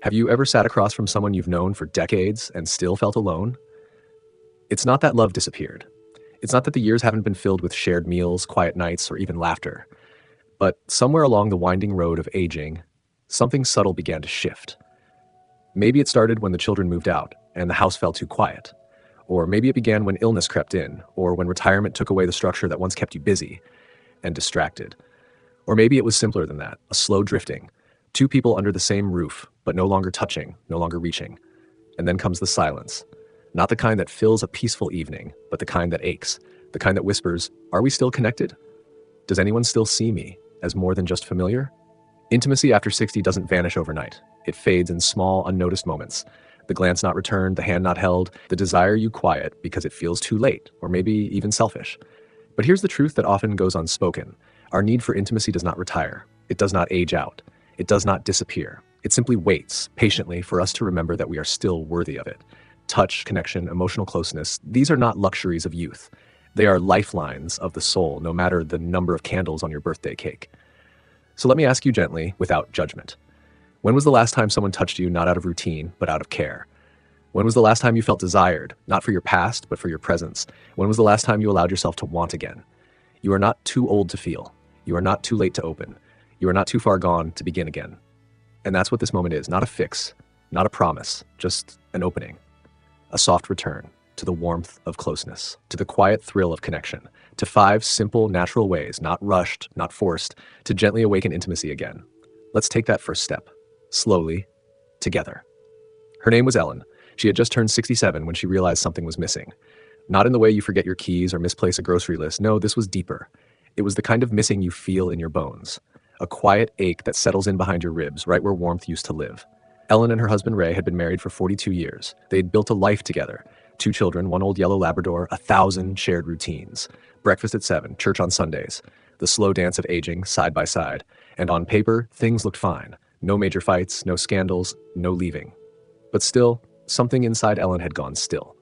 Have you ever sat across from someone you've known for decades and still felt alone? It's not that love disappeared. It's not that the years haven't been filled with shared meals, quiet nights, or even laughter. But somewhere along the winding road of aging, something subtle began to shift. Maybe it started when the children moved out and the house felt too quiet. Or maybe it began when illness crept in, or when retirement took away the structure that once kept you busy and distracted. Or maybe it was simpler than that, a slow drifting. Two people under the same roof, but no longer touching, no longer reaching. And then comes the silence. Not the kind that fills a peaceful evening, but the kind that aches. The kind that whispers, "Are we still connected? Does anyone still see me as more than just familiar?" Intimacy after 60 doesn't vanish overnight. It fades in small, unnoticed moments. The glance not returned, the hand not held, the desire you quiet because it feels too late, or maybe even selfish. But here's the truth that often goes unspoken. Our need for intimacy does not retire. It does not age out. It does not disappear. It simply waits patiently for us to remember that we are still worthy of it. Touch, connection, emotional closeness, these are not luxuries of youth. They are lifelines of the soul, no matter the number of candles on your birthday cake. So let me ask you gently, without judgment. When was the last time someone touched you not out of routine, but out of care? When was the last time you felt desired, not for your past, but for your presence? When was the last time you allowed yourself to want again? You are not too old to feel. You are not too late to open. You are not too far gone to begin again. And that's what this moment is, not a fix, not a promise, just an opening. A soft return to the warmth of closeness, to the quiet thrill of connection, to 5 simple, natural ways, not rushed, not forced, to gently awaken intimacy again. Let's take that first step, slowly, together. Her name was Ellen. She had just turned 67 when she realized something was missing. Not in the way you forget your keys or misplace a grocery list. No, this was deeper. It was the kind of missing you feel in your bones. A quiet ache that settles in behind your ribs, right where warmth used to live. Ellen and her husband Ray had been married for 42 years. They'd built a life together. 2 children, 1 old yellow Labrador, 1,000 shared routines. Breakfast at 7, church on Sundays. The slow dance of aging, side by side. And on paper, things looked fine. No major fights, no scandals, no leaving. But still, something inside Ellen had gone still.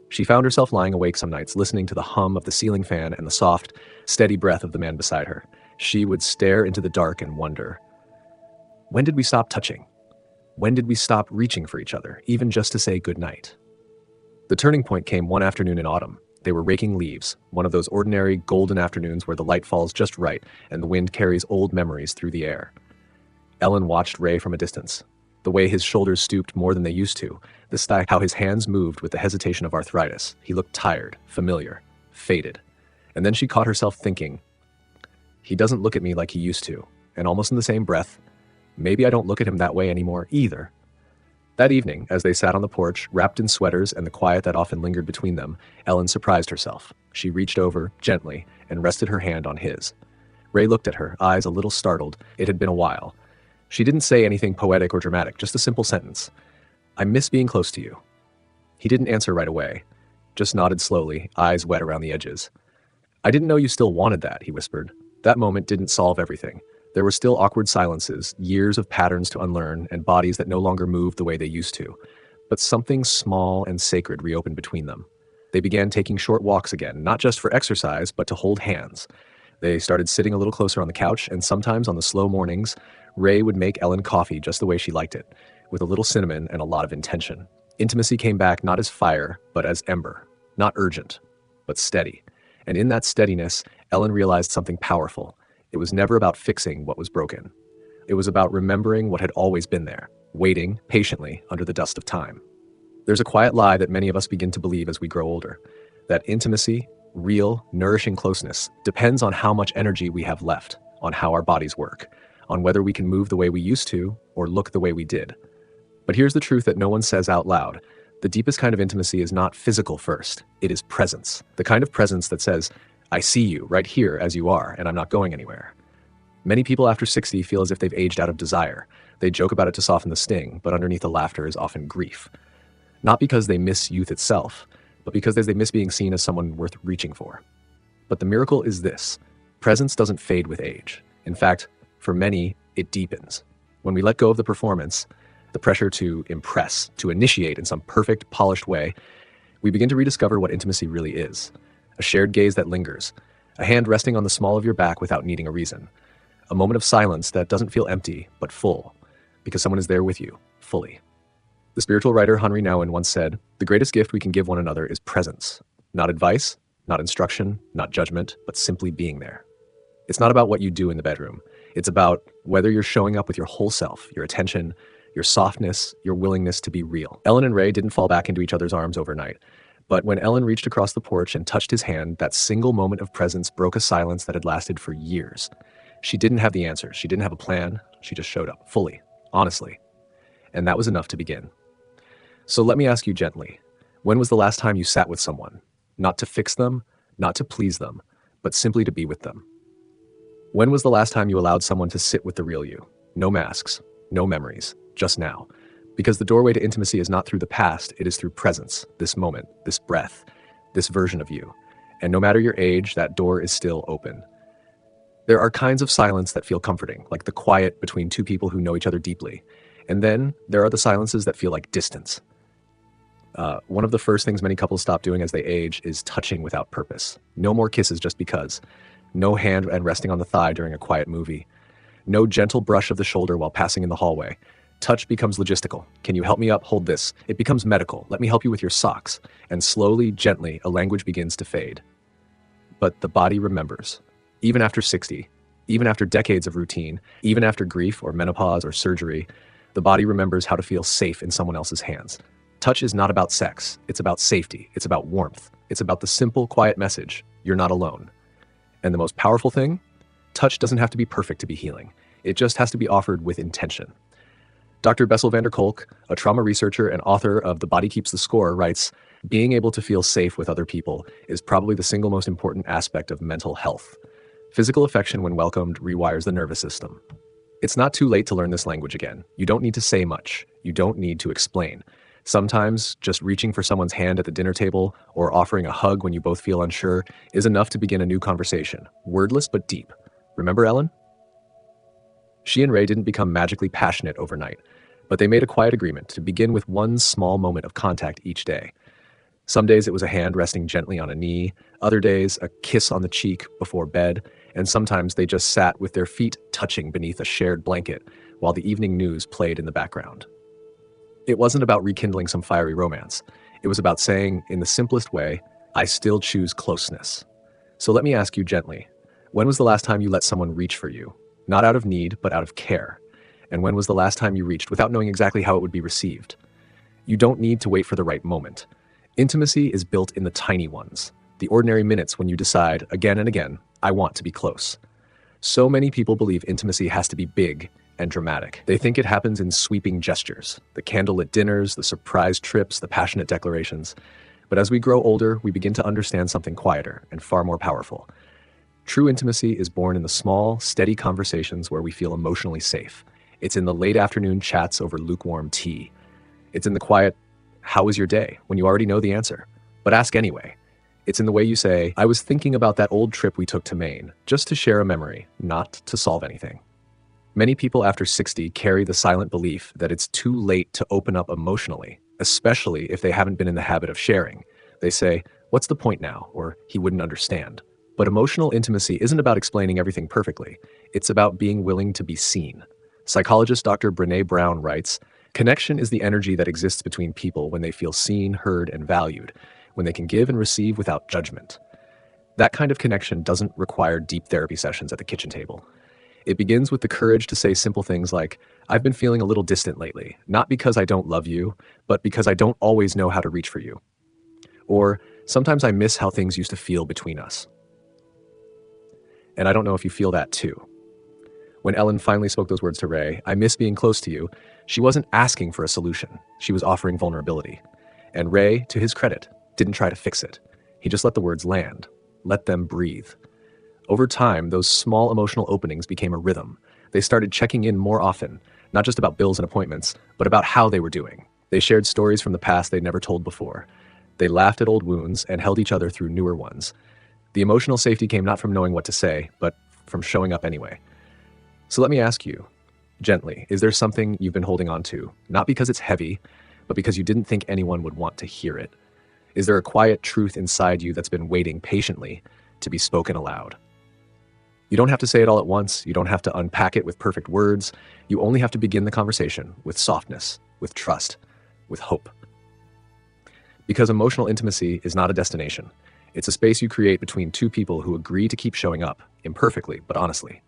She found herself lying awake some nights, listening to the hum of the ceiling fan and the soft, steady breath of the man beside her. She would stare into the dark and wonder, when did we stop touching? When did we stop reaching for each other, even just to say goodnight? The turning point came one afternoon in autumn. They were raking leaves, one of those ordinary golden afternoons where the light falls just right and the wind carries old memories through the air. Ellen watched Ray from a distance. The way his shoulders stooped more than they used to, the style how his hands moved with the hesitation of arthritis. He looked tired, familiar, faded. And then she caught herself thinking, he doesn't look at me like he used to. And almost in the same breath, maybe I don't look at him that way anymore either. That evening, as they sat on the porch, wrapped in sweaters and the quiet that often lingered between them, Ellen surprised herself. She reached over, gently, and rested her hand on his. Ray looked at her, eyes a little startled. It had been a while. She didn't say anything poetic or dramatic, just a simple sentence. "I miss being close to you." He didn't answer right away, just nodded slowly, eyes wet around the edges. "I didn't know you still wanted that," he whispered. That moment didn't solve everything. There were still awkward silences, years of patterns to unlearn, and bodies that no longer moved the way they used to. But something small and sacred reopened between them. They began taking short walks again, not just for exercise, but to hold hands. They started sitting a little closer on the couch, and sometimes on the slow mornings, Ray would make Ellen coffee just the way she liked it, with a little cinnamon and a lot of intention. Intimacy came back not as fire, but as ember. Not urgent, but steady. And in that steadiness, Ellen realized something powerful. It was never about fixing what was broken. It was about remembering what had always been there, waiting patiently under the dust of time. There's a quiet lie that many of us begin to believe as we grow older, that intimacy, real, nourishing closeness, depends on how much energy we have left, on how our bodies work, on whether we can move the way we used to or look the way we did. But here's the truth that no one says out loud. The deepest kind of intimacy is not physical first. It is presence. The kind of presence that says, I see you right here as you are, and I'm not going anywhere. Many people after 60 feel as if they've aged out of desire. They joke about it to soften the sting, but underneath the laughter is often grief. Not because they miss youth itself, but because they miss being seen as someone worth reaching for. But the miracle is this. Presence doesn't fade with age. In fact, for many, it deepens. When we let go of the performance, the pressure to impress, to initiate in some perfect, polished way, we begin to rediscover what intimacy really is. A shared gaze that lingers, a hand resting on the small of your back without needing a reason, a moment of silence that doesn't feel empty, but full, because someone is there with you, fully. The spiritual writer Henri Nouwen once said, "The greatest gift we can give one another is presence. Not advice, not instruction, not judgment, but simply being there." It's not about what you do in the bedroom. It's about whether you're showing up with your whole self, your attention, your softness, your willingness to be real. Ellen and Ray didn't fall back into each other's arms overnight. But when Ellen reached across the porch and touched his hand, that single moment of presence broke a silence that had lasted for years. She didn't have the answers. She didn't have a plan. She just showed up, fully, honestly. And that was enough to begin. So let me ask you gently, when was the last time you sat with someone? Not to fix them, not to please them, but simply to be with them. When was the last time you allowed someone to sit with the real you? No masks, no memories, just now. Because the doorway to intimacy is not through the past, it is through presence, this moment, this breath, this version of you. And no matter your age, that door is still open. There are kinds of silence that feel comforting, like the quiet between two people who know each other deeply. And then there are the silences that feel like distance. One of the first things many couples stop doing as they age is touching without purpose. No more kisses just because. No hand and resting on the thigh during a quiet movie. No gentle brush of the shoulder while passing in the hallway. Touch becomes logistical. Can you help me up? Hold this. It becomes medical. Let me help you with your socks. And slowly, gently, a language begins to fade. But the body remembers. Even after 60, even after decades of routine, even after grief or menopause or surgery, the body remembers how to feel safe in someone else's hands. Touch is not about sex. It's about safety. It's about warmth. It's about the simple, quiet message. You're not alone. And the most powerful thing? Touch doesn't have to be perfect to be healing. It just has to be offered with intention. Dr. Bessel van der Kolk, a trauma researcher and author of The Body Keeps the Score, writes, "Being able to feel safe with other people is probably the single most important aspect of mental health. Physical affection, when welcomed, rewires the nervous system." It's not too late to learn this language again. You don't need to say much. You don't need to explain. Sometimes just reaching for someone's hand at the dinner table or offering a hug when you both feel unsure is enough to begin a new conversation, wordless but deep. Remember Ellen? She and Ray didn't become magically passionate overnight, but they made a quiet agreement to begin with one small moment of contact each day. Some days it was a hand resting gently on a knee, other days a kiss on the cheek before bed, and sometimes they just sat with their feet touching beneath a shared blanket while the evening news played in the background. It wasn't about rekindling some fiery romance. It was about saying, in the simplest way, I still choose closeness. So let me ask you gently, when was the last time you let someone reach for you? Not out of need, but out of care. And when was the last time you reached without knowing exactly how it would be received? You don't need to wait for the right moment. Intimacy is built in the tiny ones, the ordinary minutes when you decide, again and again, I want to be close. So many people believe intimacy has to be big and dramatic. They think it happens in sweeping gestures, the candlelit dinners, the surprise trips, the passionate declarations. But as we grow older, we begin to understand something quieter and far more powerful. True intimacy is born in the small, steady conversations where we feel emotionally safe. It's in the late afternoon chats over lukewarm tea. It's in the quiet, how was your day, when you already know the answer, but ask anyway. It's in the way you say, I was thinking about that old trip we took to Maine, just to share a memory, not to solve anything. Many people after 60 carry the silent belief that it's too late to open up emotionally, especially if they haven't been in the habit of sharing. They say, what's the point now? Or he wouldn't understand. But emotional intimacy isn't about explaining everything perfectly. It's about being willing to be seen. Psychologist Dr. Brené Brown writes, connection is the energy that exists between people when they feel seen, heard, and valued, when they can give and receive without judgment. That kind of connection doesn't require deep therapy sessions at the kitchen table. It begins with the courage to say simple things like, I've been feeling a little distant lately, not because I don't love you, but because I don't always know how to reach for you. Or, sometimes I miss how things used to feel between us. And I don't know if you feel that too. When Ellen finally spoke those words to Ray, I miss being close to you, she wasn't asking for a solution. She was offering vulnerability. And Ray, to his credit, didn't try to fix it. He just let the words land, let them breathe. Over time, those small emotional openings became a rhythm. They started checking in more often, not just about bills and appointments, but about how they were doing. They shared stories from the past they'd never told before. They laughed at old wounds and held each other through newer ones. The emotional safety came not from knowing what to say, but from showing up anyway. So let me ask you, gently, is there something you've been holding on to, not because it's heavy, but because you didn't think anyone would want to hear it? Is there a quiet truth inside you that's been waiting patiently to be spoken aloud? You don't have to say it all at once. You don't have to unpack it with perfect words. You only have to begin the conversation with softness, with trust, with hope. Because emotional intimacy is not a destination. It's a space you create between two people who agree to keep showing up, imperfectly but honestly.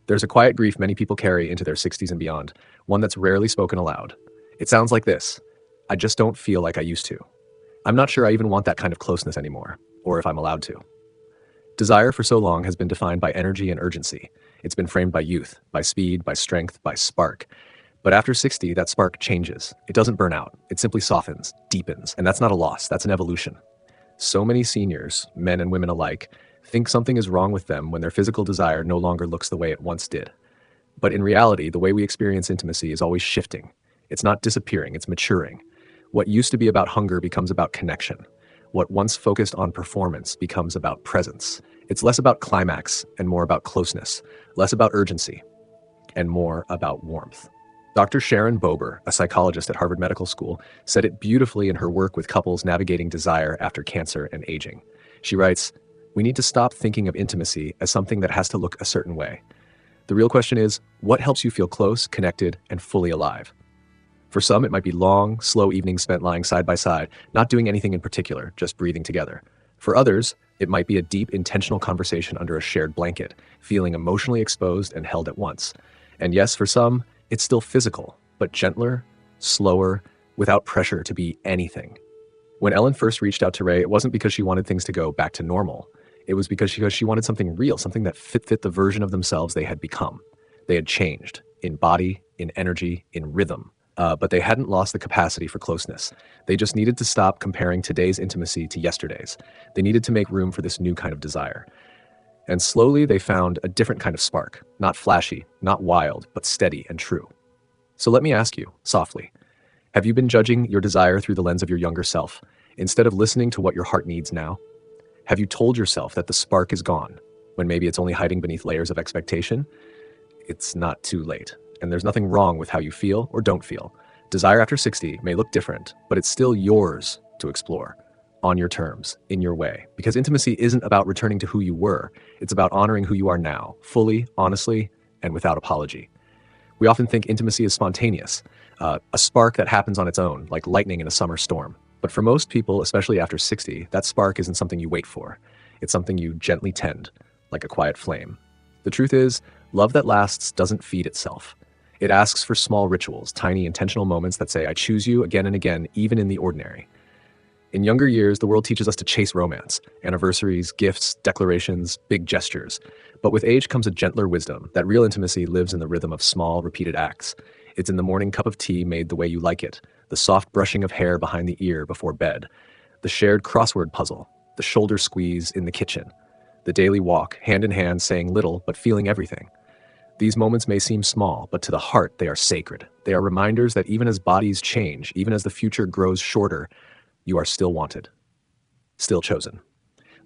There's a quiet grief many people carry into their 60s and beyond, one that's rarely spoken aloud. It sounds like this: I just don't feel like I used to. I'm not sure I even want that kind of closeness anymore, or if I'm allowed to. Desire for so long has been defined by energy and urgency. It's been framed by youth, by speed, by strength, by spark. But after 60, that spark changes. It doesn't burn out. It simply softens, deepens, and that's not a loss, that's an evolution. So many seniors, men and women alike, think something is wrong with them when their physical desire no longer looks the way it once did. But in reality, the way we experience intimacy is always shifting. It's not disappearing, it's maturing. What used to be about hunger becomes about connection. What once focused on performance becomes about presence. It's less about climax and more about closeness, less about urgency and more about warmth. Dr. Sharon Bober, a psychologist at Harvard Medical School, said it beautifully in her work with couples navigating desire after cancer and aging. She writes, "We need to stop thinking of intimacy as something that has to look a certain way. The real question is, what helps you feel close, connected, and fully alive?" For some, it might be long, slow evenings spent lying side by side, not doing anything in particular, just breathing together. For others, it might be a deep, intentional conversation under a shared blanket, feeling emotionally exposed and held at once. And yes, for some, it's still physical, but gentler, slower, without pressure to be anything. When Ellen first reached out to Ray, it wasn't because she wanted things to go back to normal. It was because she wanted something real, something that fit the version of themselves they had become. They had changed, in body, in energy, in rhythm. But they hadn't lost the capacity for closeness. They just needed to stop comparing today's intimacy to yesterday's. They needed to make room for this new kind of desire. And slowly they found a different kind of spark, not flashy, not wild, but steady and true. So let me ask you, softly, have you been judging your desire through the lens of your younger self, instead of listening to what your heart needs now? Have you told yourself that the spark is gone, when maybe it's only hiding beneath layers of expectation? It's not too late. And there's nothing wrong with how you feel or don't feel. Desire after 60 may look different, but it's still yours to explore, on your terms, in your way. Because intimacy isn't about returning to who you were. It's about honoring who you are now, fully, honestly, and without apology. We often think intimacy is spontaneous, a spark that happens on its own, like lightning in a summer storm. But for most people, especially after 60, that spark isn't something you wait for. It's something you gently tend, like a quiet flame. The truth is, love that lasts doesn't feed itself. It asks for small rituals, tiny intentional moments that say, I choose you again and again, even in the ordinary. In younger years, the world teaches us to chase romance, anniversaries, gifts, declarations, big gestures. But with age comes a gentler wisdom that real intimacy lives in the rhythm of small, repeated acts. It's in the morning cup of tea made the way you like it, the soft brushing of hair behind the ear before bed, the shared crossword puzzle, the shoulder squeeze in the kitchen, the daily walk, hand in hand, saying little but feeling everything. These moments may seem small, but to the heart, they are sacred. They are reminders that even as bodies change, even as the future grows shorter, you are still wanted, still chosen.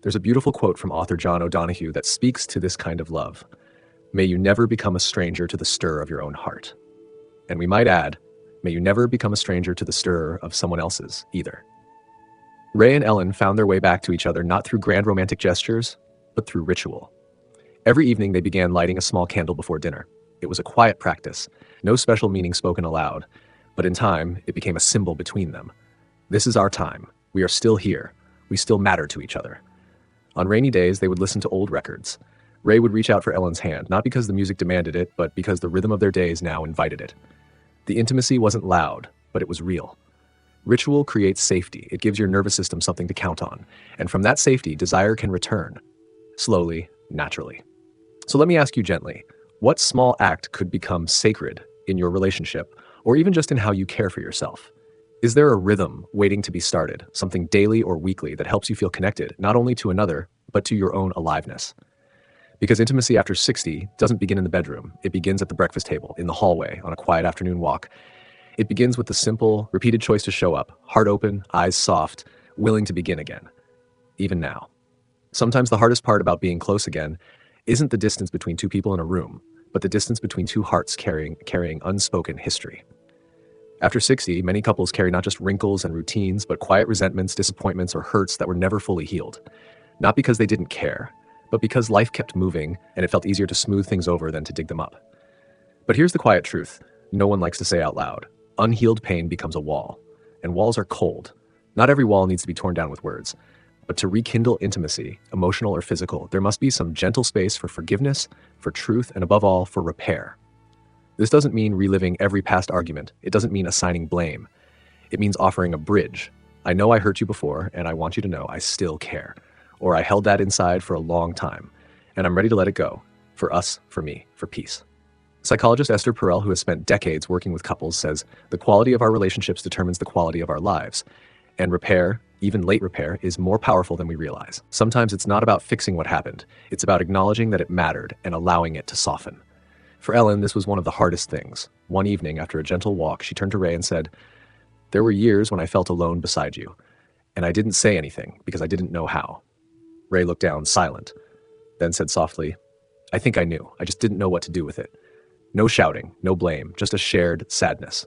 There's a beautiful quote from author John O'Donohue that speaks to this kind of love. May you never become a stranger to the stir of your own heart. And we might add, may you never become a stranger to the stir of someone else's either. Ray and Ellen found their way back to each other not through grand romantic gestures, but through ritual. Every evening they began lighting a small candle before dinner. It was a quiet practice, no special meaning spoken aloud, but in time it became a symbol between them. This is our time. We are still here. We still matter to each other. On rainy days, they would listen to old records. Ray would reach out for Ellen's hand, not because the music demanded it, but because the rhythm of their days now invited it. The intimacy wasn't loud, but it was real. Ritual creates safety. It gives your nervous system something to count on. And from that safety, desire can return. Slowly, naturally. So let me ask you gently, what small act could become sacred in your relationship, or even just in how you care for yourself? Is there a rhythm waiting to be started, something daily or weekly that helps you feel connected, not only to another, but to your own aliveness? Because intimacy after 60 doesn't begin in the bedroom. It begins at the breakfast table, in the hallway, on a quiet afternoon walk. It begins with the simple, repeated choice to show up, heart open, eyes soft, willing to begin again, even now. Sometimes the hardest part about being close again isn't the distance between two people in a room, but the distance between two hearts carrying unspoken history. After 60, many couples carry not just wrinkles and routines, but quiet resentments, disappointments, or hurts that were never fully healed. Not because they didn't care, but because life kept moving and it felt easier to smooth things over than to dig them up. But here's the quiet truth no one likes to say out loud. unhealed pain becomes a wall, and walls are cold. Not every wall needs to be torn down with words, but to rekindle intimacy, emotional or physical, there must be some gentle space for forgiveness, for truth, and above all, for repair. This doesn't mean reliving every past argument. It doesn't mean assigning blame. It means offering a bridge. I know I hurt you before, and I want you to know I still care. Or I held that inside for a long time, and I'm ready to let it go. For us, for me, for peace. Psychologist Esther Perel, who has spent decades working with couples, says the quality of our relationships determines the quality of our lives. And repair, even late repair, is more powerful than we realize. Sometimes it's not about fixing what happened. It's about acknowledging that it mattered and allowing it to soften. For Ellen, this was one of the hardest things. One evening, after a gentle walk, she turned to Ray and said, "There were years when I felt alone beside you, and I didn't say anything because I didn't know how." Ray looked down, silent, then said softly, "I think I knew. I just didn't know what to do with it." No shouting, no blame, just a shared sadness.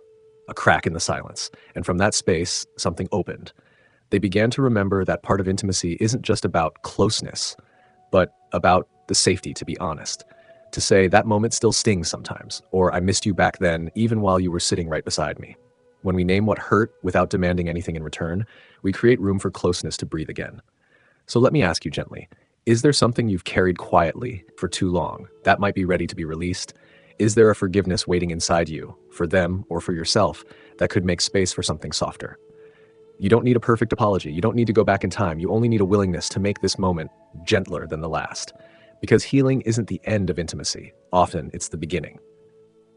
A crack in the silence. And from that space, something opened. They began to remember that part of intimacy isn't just about closeness, but about the safety to be honest. To say, that moment still stings sometimes, or I missed you back then, even while you were sitting right beside me. When we name what hurt without demanding anything in return, we create room for closeness to breathe again. So let me ask you gently, is there something you've carried quietly for too long that might be ready to be released? Is there a forgiveness waiting inside you, for them or for yourself, that could make space for something softer? You don't need a perfect apology. You don't need to go back in time. You only need a willingness to make this moment gentler than the last. Because healing isn't the end of intimacy. Often, it's the beginning.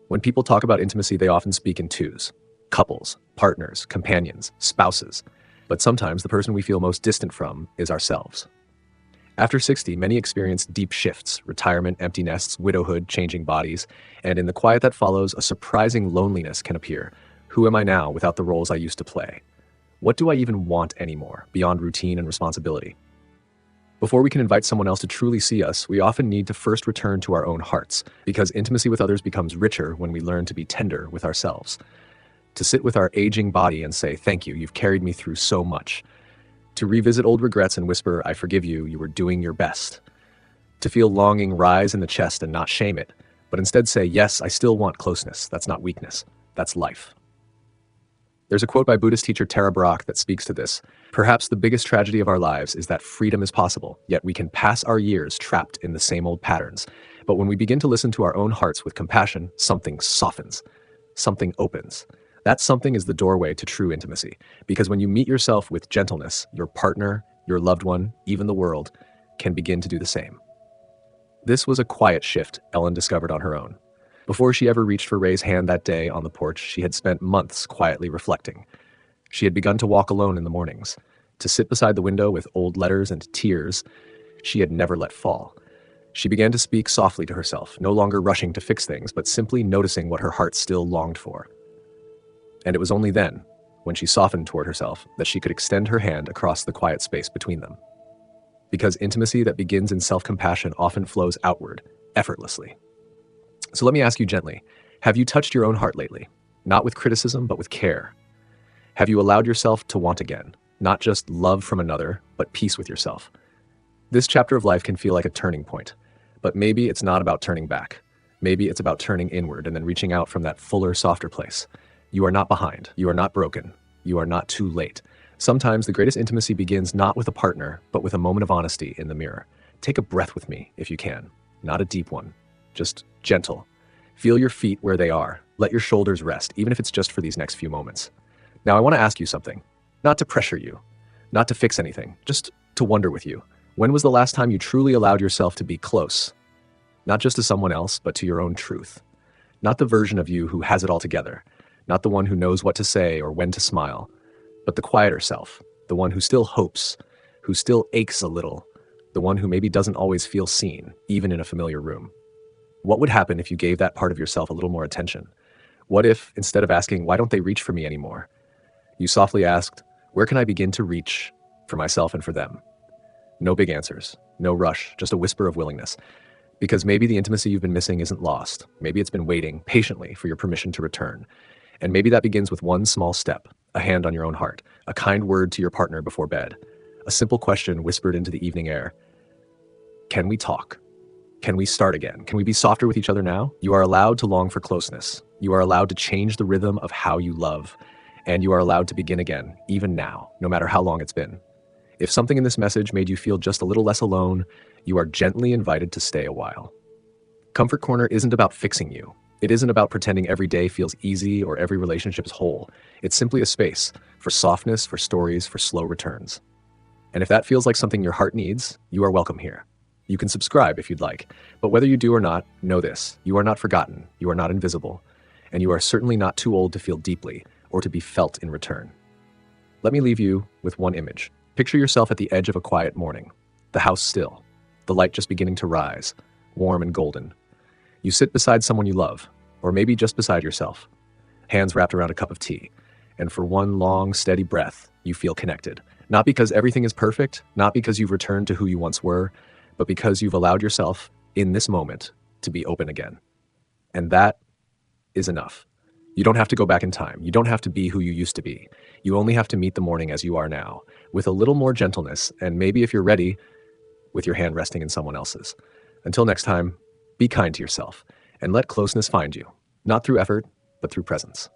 When people talk about intimacy, they often speak in twos. Couples, partners, companions, spouses. But sometimes the person we feel most distant from is ourselves. After 60, many experience deep shifts, retirement, empty nests, widowhood, changing bodies, and in the quiet that follows, a surprising loneliness can appear. Who am I now without the roles I used to play? What do I even want anymore, beyond routine and responsibility? Before we can invite someone else to truly see us, we often need to first return to our own hearts, because intimacy with others becomes richer when we learn to be tender with ourselves. To sit with our aging body and say, "Thank you, you've carried me through so much." To revisit old regrets and whisper, "I forgive you, you were doing your best." To feel longing rise in the chest and not shame it, but instead say, "Yes, I still want closeness. That's not weakness. That's life." There's a quote by Buddhist teacher Tara Brach that speaks to this. Perhaps the biggest tragedy of our lives is that freedom is possible, yet we can pass our years trapped in the same old patterns. But when we begin to listen to our own hearts with compassion, something softens, something opens. That something is the doorway to true intimacy, because when you meet yourself with gentleness, your partner, your loved one, even the world, can begin to do the same. This was a quiet shift Ellen discovered on her own. Before she ever reached for Ray's hand that day on the porch, she had spent months quietly reflecting. She had begun to walk alone in the mornings, to sit beside the window with old letters and tears she had never let fall. She began to speak softly to herself, no longer rushing to fix things, but simply noticing what her heart still longed for. And it was only then, when she softened toward herself, that she could extend her hand across the quiet space between them. Because intimacy that begins in self-compassion often flows outward, effortlessly. So let me ask you gently, have you touched your own heart lately? Not with criticism, but with care. Have you allowed yourself to want again? Not just love from another, but peace with yourself. This chapter of life can feel like a turning point, but maybe it's not about turning back. Maybe it's about turning inward and then reaching out from that fuller, softer place. You are not behind. You are not broken. You are not too late. Sometimes the greatest intimacy begins not with a partner, but with a moment of honesty in the mirror. Take a breath with me, if you can. Not a deep one. Just gentle. Feel your feet where they are. Let your shoulders rest, even if it's just for these next few moments. Now, I want to ask you something. Not to pressure you. Not to fix anything. Just to wonder with you. When was the last time you truly allowed yourself to be close? Not just to someone else, but to your own truth. Not the version of you who has it all together. Not the one who knows what to say or when to smile, but the quieter self, the one who still hopes, who still aches a little, the one who maybe doesn't always feel seen, even in a familiar room. What would happen if you gave that part of yourself a little more attention? What if, instead of asking, "Why don't they reach for me anymore?" you softly asked, "Where can I begin to reach for myself and for them?" No big answers, no rush, just a whisper of willingness. Because maybe the intimacy you've been missing isn't lost. Maybe it's been waiting patiently for your permission to return. And maybe that begins with one small step, a hand on your own heart, a kind word to your partner before bed, a simple question whispered into the evening air. Can we talk? Can we start again? Can we be softer with each other now? You are allowed to long for closeness. You are allowed to change the rhythm of how you love. And you are allowed to begin again, even now, no matter how long it's been. If something in this message made you feel just a little less alone, you are gently invited to stay a while. Comfort Corner isn't about fixing you. It isn't about pretending every day feels easy or every relationship is whole. It's simply a space for softness, for stories, for slow returns. And if that feels like something your heart needs, you are welcome here. You can subscribe if you'd like, but whether you do or not, know this: you are not forgotten, you are not invisible, and you are certainly not too old to feel deeply or to be felt in return. Let me leave you with one image. Picture yourself at the edge of a quiet morning, the house still, the light just beginning to rise, warm and golden. You sit beside someone you love, or maybe just beside yourself, hands wrapped around a cup of tea, and for one long, steady breath, you feel connected. Not because everything is perfect, not because you've returned to who you once were, but because you've allowed yourself, in this moment, to be open again. And that is enough. You don't have to go back in time. You don't have to be who you used to be. You only have to meet the morning as you are now, with a little more gentleness, and maybe if you're ready, with your hand resting in someone else's. Until next time, be kind to yourself, and let closeness find you, not through effort, but through presence.